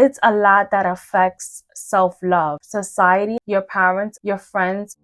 It's a lot that affects self-love, society, your parents, your friends.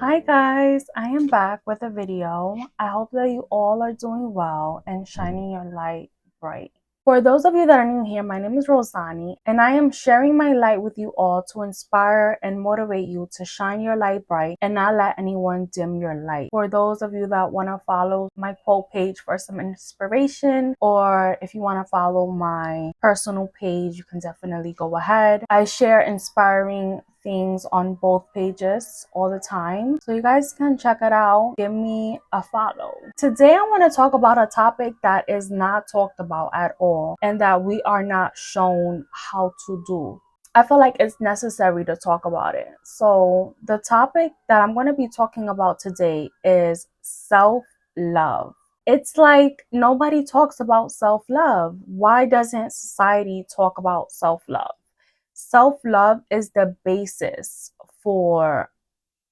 Hi guys, I am back with a video. I hope that you all are doing well and shining your light bright. For those of you that are new here, my name is Rosani, and I am sharing my light with you all to inspire and motivate you to shine your light bright and not let anyone dim your light. For those of you that want to follow my quote page for some inspiration, or if you want to follow my personal page, you can definitely go ahead. I share inspiring things on both pages all the time, so you guys can check it out. Give me a follow. Today I want to talk about a topic that is not talked about at all and that we are not shown how to do. I feel like it's necessary to talk about it. So the topic that I'm going to be talking about today is self-love. It's like nobody talks about self-love. Why doesn't society talk about self-love? Self-love is the basis for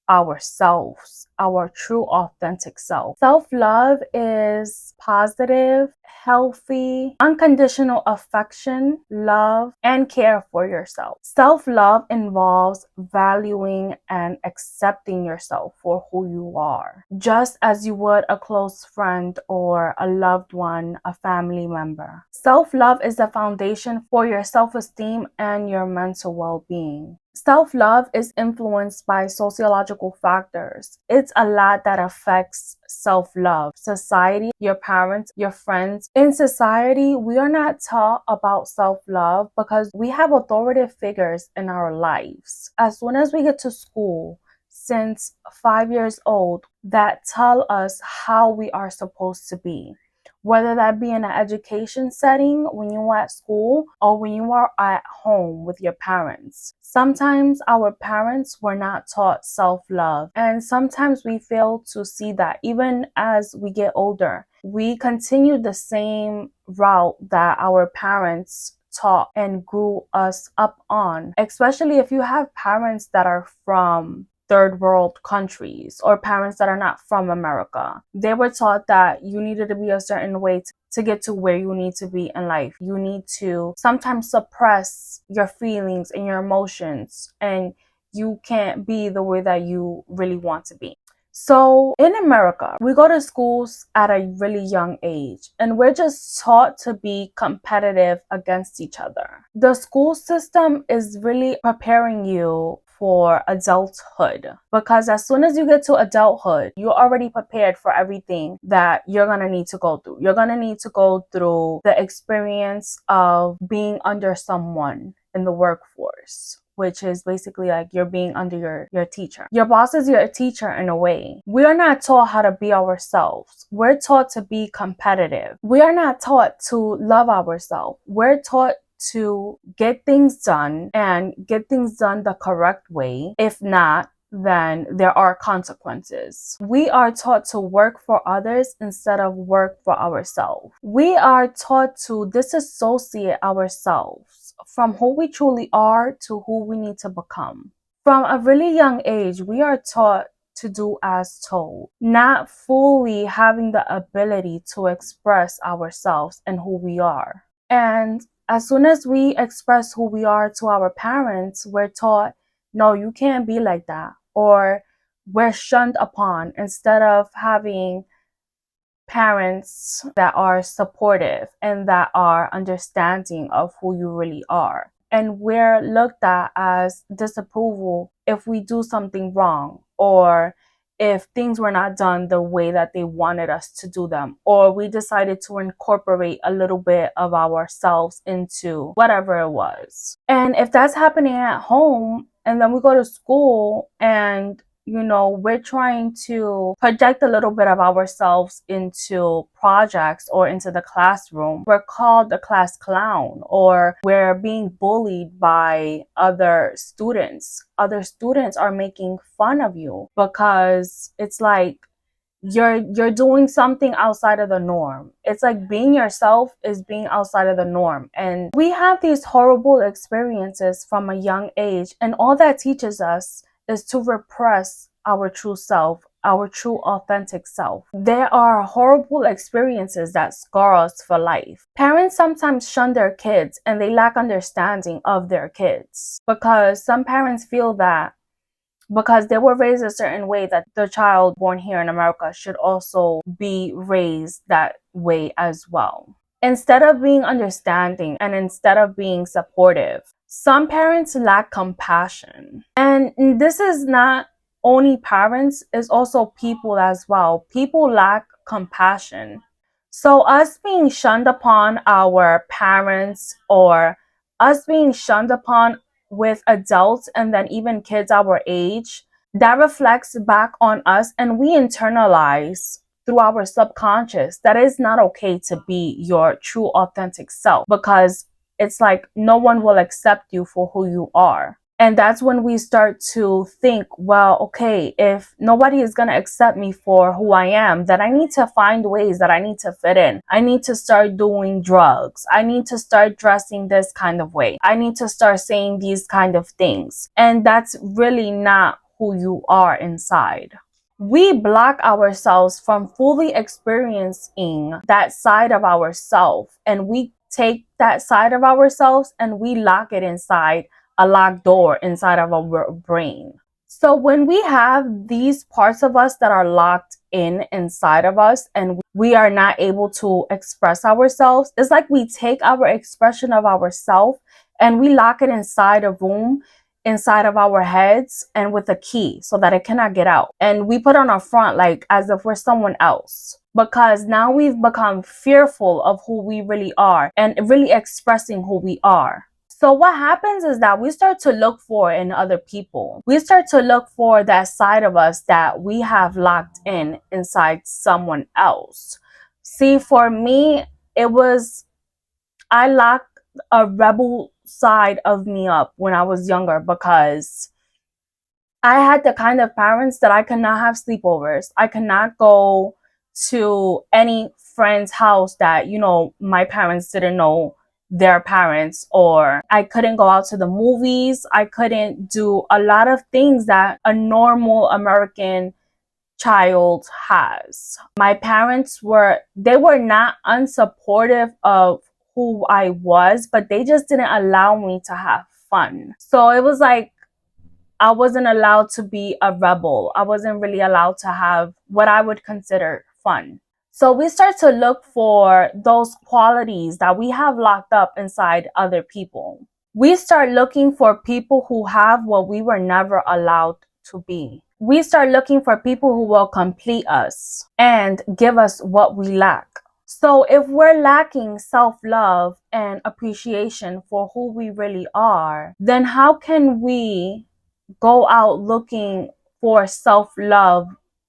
ourselves, our true authentic self. Self-love is positive, healthy, unconditional affection, love, and care for yourself. Self-love involves valuing and accepting yourself for who you are, just as you would a close friend or a loved one, a family member. Self-love is the foundation for your self-esteem and your mental well-being. Self-love is influenced by sociological factors. It's a lot that affects self-love. Society, your parents, your friends. In society, we are not taught about self-love because we have authoritative figures in our lives. As soon as we get to school, since 5 years old, that tell us how we are supposed to be. Whether that be in an education setting, when you are at school, or when you are at home with your parents. Sometimes our parents were not taught self-love, and sometimes we fail to see that even as we get older. We continue the same route that our parents taught and grew us up on, especially if you have parents that are from third world countries or parents that are not from America. They were taught that you needed to be a certain way to get to where you need to be in life. You need to sometimes suppress your feelings and your emotions, and you can't be the way that you really want to be. So in America, we go to schools at a really young age, and we're just taught to be competitive against each other. The school system is really preparing you for adulthood, because as soon as you get to adulthood, you're already prepared for everything that you're going to need to go through. You're going to need to go through the experience of being under someone in the workforce, which is basically like you're being under your teacher. Your boss is your teacher in a way. We are not taught how to be ourselves. We're taught to be competitive. We are not taught to love ourselves. We're taught to get things done and get things done the correct way. If not, then there are consequences. We are taught to work for others instead of work for ourselves. We are taught to disassociate ourselves from who we truly are to who we need to become. From a really young age, we are taught to do as told, not fully having the ability to express ourselves and who we are. And as soon as we express who we are to our parents, we're taught, no, you can't be like that. Or we're shunned upon instead of having parents that are supportive and that are understanding of who you really are. And we're looked at as disapproval if we do something wrong, or if things were not done the way that they wanted us to do them, or we decided to incorporate a little bit of ourselves into whatever it was. And if that's happening at home, and then we go to school and we're trying to project a little bit of ourselves into projects or into the classroom, we're called the class clown, or we're being bullied by other students. Other students are making fun of you because it's like you're doing something outside of the norm. It's like being yourself is being outside of the norm. And we have these horrible experiences from a young age, and all that teaches us is to repress our true self our true authentic self. There are horrible experiences that scar us for life. Parents sometimes shun their kids and they lack understanding of their kids because some parents feel that because they were raised a certain way that the child born here in America should also be raised that way as well. Instead of being understanding and instead of being supportive, some parents lack compassion. And this is not only parents, it's also people as well. People lack compassion. So us being shunned upon our parents or us being shunned upon with adults and then even kids our age, that reflects back on us and we internalize through our subconscious that it's not okay to be your true authentic self because it's like no one will accept you for who you are. And that's when we start to think, well, okay, if nobody is going to accept me for who I am, then I need to find ways that I need to fit in. I need to start doing drugs. I need to start dressing this kind of way. I need to start saying these kind of things. And that's really not who you are inside. We block ourselves from fully experiencing that side of ourselves, and we take that side of ourselves and we lock it inside a locked door inside of our brain. So when we have these parts of us that are locked in inside of us and we are not able to express ourselves, it's like we take our expression of ourselves and we lock it inside a room inside of our heads and with a key so that it cannot get out. And we put on our front like as if we're someone else because now we've become fearful of who we really are and really expressing who we are. So what happens is that we start to look for in other people. We start to look for that side of us that we have locked in inside someone else. See, for me, I locked a rebel side of me up when I was younger because I had the kind of parents that I could not have sleepovers. I could not go to any friend's house that, my parents didn't know their parents, or I couldn't go out to the movies. I couldn't do a lot of things that a normal American child has. My parents they were not unsupportive of who I was, but they just didn't allow me to have fun. So it was like I wasn't allowed to be a rebel. I wasn't really allowed to have what I would consider fun. So we start to look for those qualities that we have locked up inside other people. We start looking for people who have what we were never allowed to be. We start looking for people who will complete us and give us what we lack. So if we're lacking self-love and appreciation for who we really are, then how can we go out looking for self-love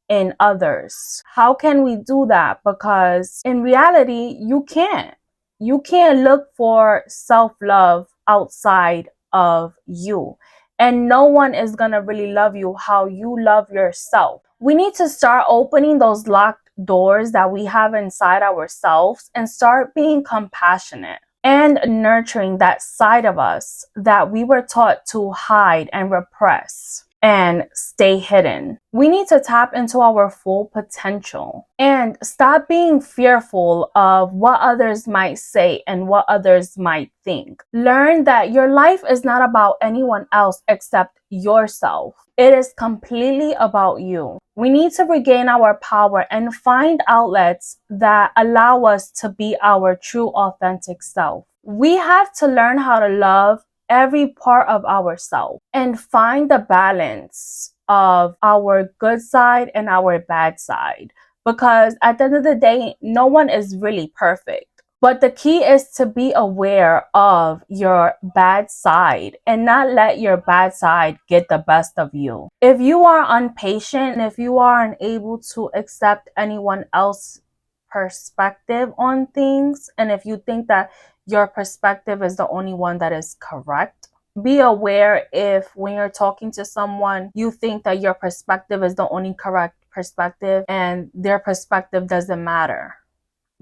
in others? How can we do that? Because in reality, you can't. You can't look for self-love outside of you. And no one is going to really love you how you love yourself. We need to start opening those locked doors that we have inside ourselves and start being compassionate and nurturing that side of us that we were taught to hide and repress and stay hidden. We need to tap into our full potential and stop being fearful of what others might say and what others might think. Learn that your life is not about anyone else except yourself. It is completely about you. We need to regain our power and find outlets that allow us to be our true authentic self. We have to learn how to love every part of ourselves and find the balance of our good side and our bad side. Because at the end of the day, no one is really perfect. But the key is to be aware of your bad side and not let your bad side get the best of you. If you are impatient and if you are unable to accept anyone else's perspective on things, and if you think that your perspective is the only one that is correct, be aware if when you're talking to someone, you think that your perspective is the only correct perspective and their perspective doesn't matter.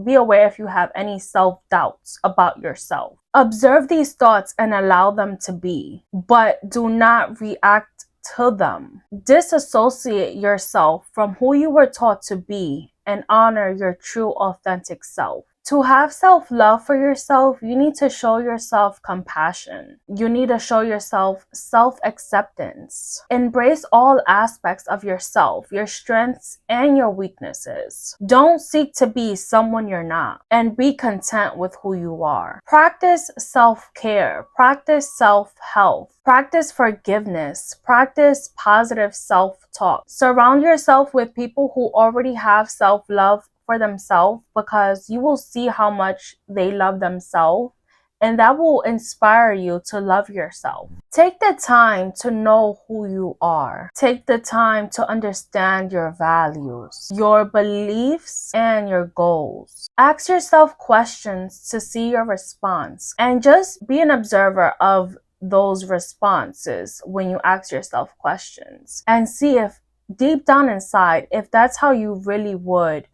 Be aware if you have any self-doubts about yourself. Observe these thoughts and allow them to be, but do not react to them. Disassociate yourself from who you were taught to be and honor your true, authentic self. To have self-love for yourself, you need to show yourself compassion. You need to show yourself self-acceptance. Embrace all aspects of yourself, your strengths and your weaknesses. Don't seek to be someone you're not, and be content with who you are. Practice self-care, practice self-health, practice forgiveness, practice positive self-talk. Surround yourself with people who already have self-love for themselves, because you will see how much they love themselves, and that will inspire you to love yourself. Take the time to know who you are. Take the time to understand your values, your beliefs, and your goals. Ask yourself questions to see your response, and just be an observer of those responses when you ask yourself questions, and see if deep down inside, if that's how you really would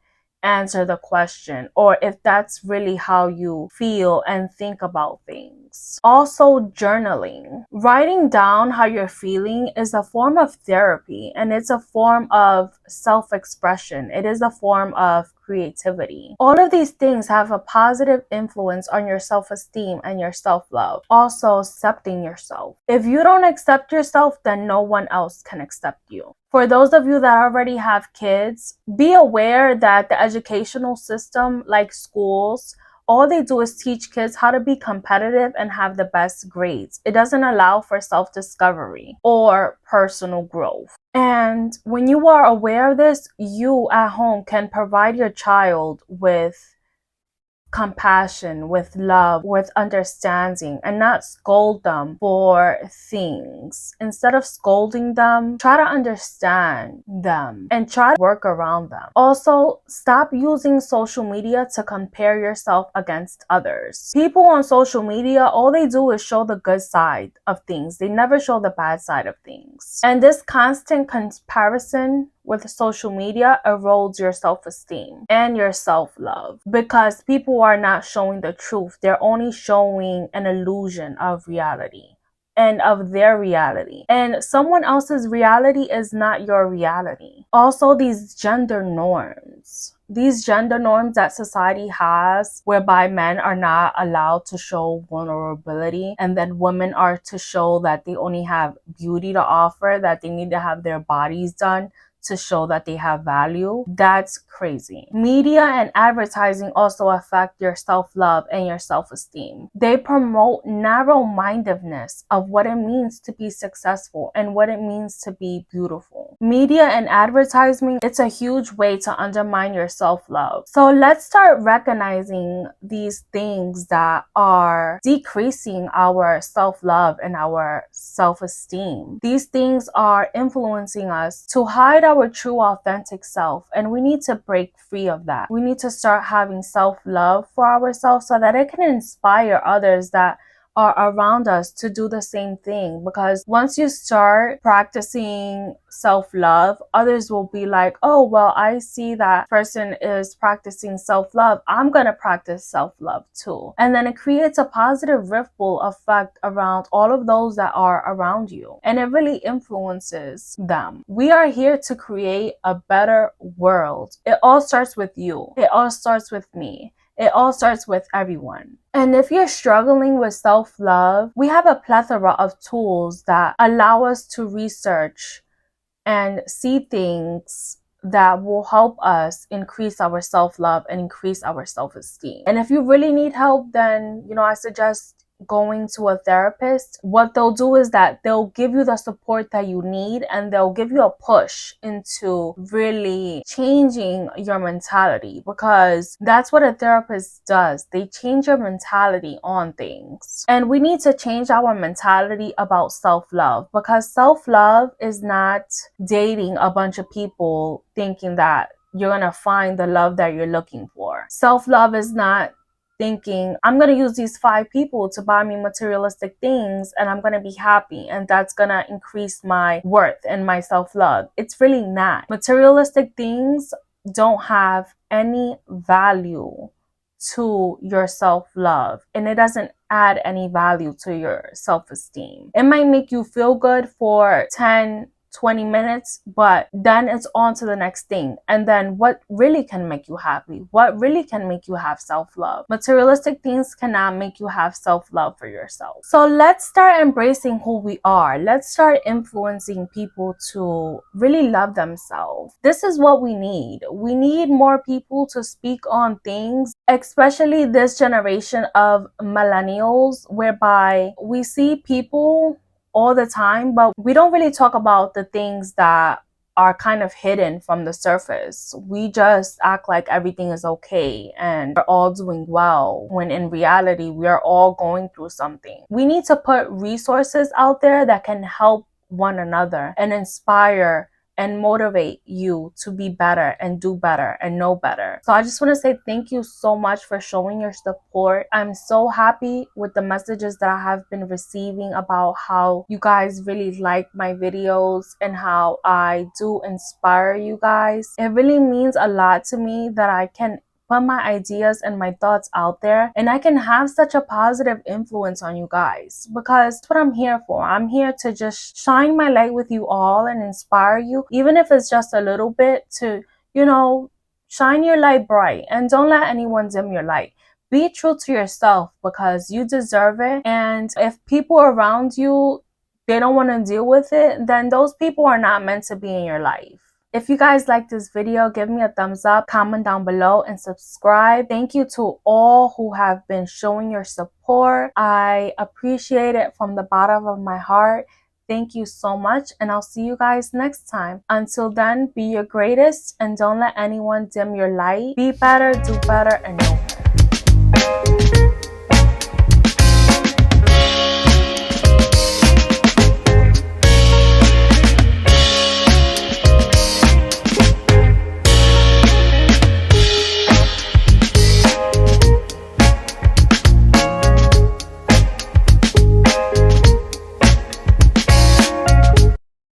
answer the question, or if that's really how you feel and think about things. Also, journaling. Writing down how you're feeling is a form of therapy, and it's a form of self-expression. It is a form of creativity. All of these things have a positive influence on your self-esteem and your self-love. Also, accepting yourself. If you don't accept yourself, then no one else can accept you. For those of you that already have kids, be aware that the educational system, like schools, all they do is teach kids how to be competitive and have the best grades. It doesn't allow for self-discovery or personal growth. And when you are aware of this, you at home can provide your child with compassion, with love, with understanding, and not scold them for things. Instead of scolding them, try to understand them and try to work around them. Also, stop using social media to compare yourself against others. People on social media, all they do is show the good side of things. They never show the bad side of things. And this constant comparison with social media erodes your self-esteem and your self-love, because people are not showing the truth. They're only showing an illusion of reality and of their reality, and someone else's reality is not your reality. Also, these gender norms that society has, whereby men are not allowed to show vulnerability, and then women are to show that they only have beauty to offer, that they need to have their bodies done to show that they have value. That's crazy. Media and advertising also affect your self-love and your self-esteem. They promote narrow-mindedness of what it means to be successful and what it means to be beautiful. Media and advertising, it's a huge way to undermine your self-love. So let's start recognizing these things that are decreasing our self-love and our self-esteem. These things are influencing us to hide our true authentic self, and we need to break free of that. We need to start having self-love for ourselves so that it can inspire others that are around us to do the same thing. Because once you start practicing self-love, others will be like, oh, well, I see that person is practicing self-love, I'm gonna practice self-love too. And then it creates a positive ripple effect around all of those that are around you, and it really influences them. We are here to create a better world. It all starts with you. It all starts with me. It all starts with everyone. And if you're struggling with self-love, we have a plethora of tools that allow us to research and see things that will help us increase our self-love and increase our self-esteem. And if you really need help, then, I suggest going to a therapist. What they'll do is that they'll give you the support that you need, and they'll give you a push into really changing your mentality, because that's what a therapist does. They change your mentality on things. And we need to change our mentality about self-love, because self-love is not dating a bunch of people thinking that you're gonna find the love that you're looking for. Self-love is not thinking, I'm going to use these 5 people to buy me materialistic things and I'm going to be happy and that's going to increase my worth and my self-love. It's really not. Materialistic things don't have any value to your self-love, and it doesn't add any value to your self-esteem. It might make you feel good for 10-20 minutes, but then it's on to the next thing. And then what really can make you happy? What really can make you have self-love? Materialistic things cannot make you have self-love for yourself. So let's start embracing who we are. Let's start influencing people to really love themselves. This is what we need. We need more people to speak on things, especially this generation of millennials, whereby we see people all the time, but we don't really talk about the things that are kind of hidden from the surface. We just act like everything is okay and we're all doing well, when in reality, we are all going through something. We need to put resources out there that can help one another and inspire and motivate you to be better and do better and know better. So I just want to say thank you so much for showing your support. I'm so happy with the messages that I have been receiving about how you guys really like my videos and how I do inspire you guys. It really means a lot to me that I can put my ideas and my thoughts out there and I can have such a positive influence on you guys, because that's what I'm here for. I'm here to just shine my light with you all and inspire you, even if it's just a little bit, to, you know, shine your light bright and don't let anyone dim your light. Be true to yourself because you deserve it. And if people around you, they don't want to deal with it, then those people are not meant to be in your life. If you guys like this video, give me a thumbs up, comment down below, and subscribe. Thank you to all who have been showing your support. I appreciate it from the bottom of my heart. Thank you so much, and I'll see you guys next time. Until then, be your greatest and don't let anyone dim your light. Be better, do better, and know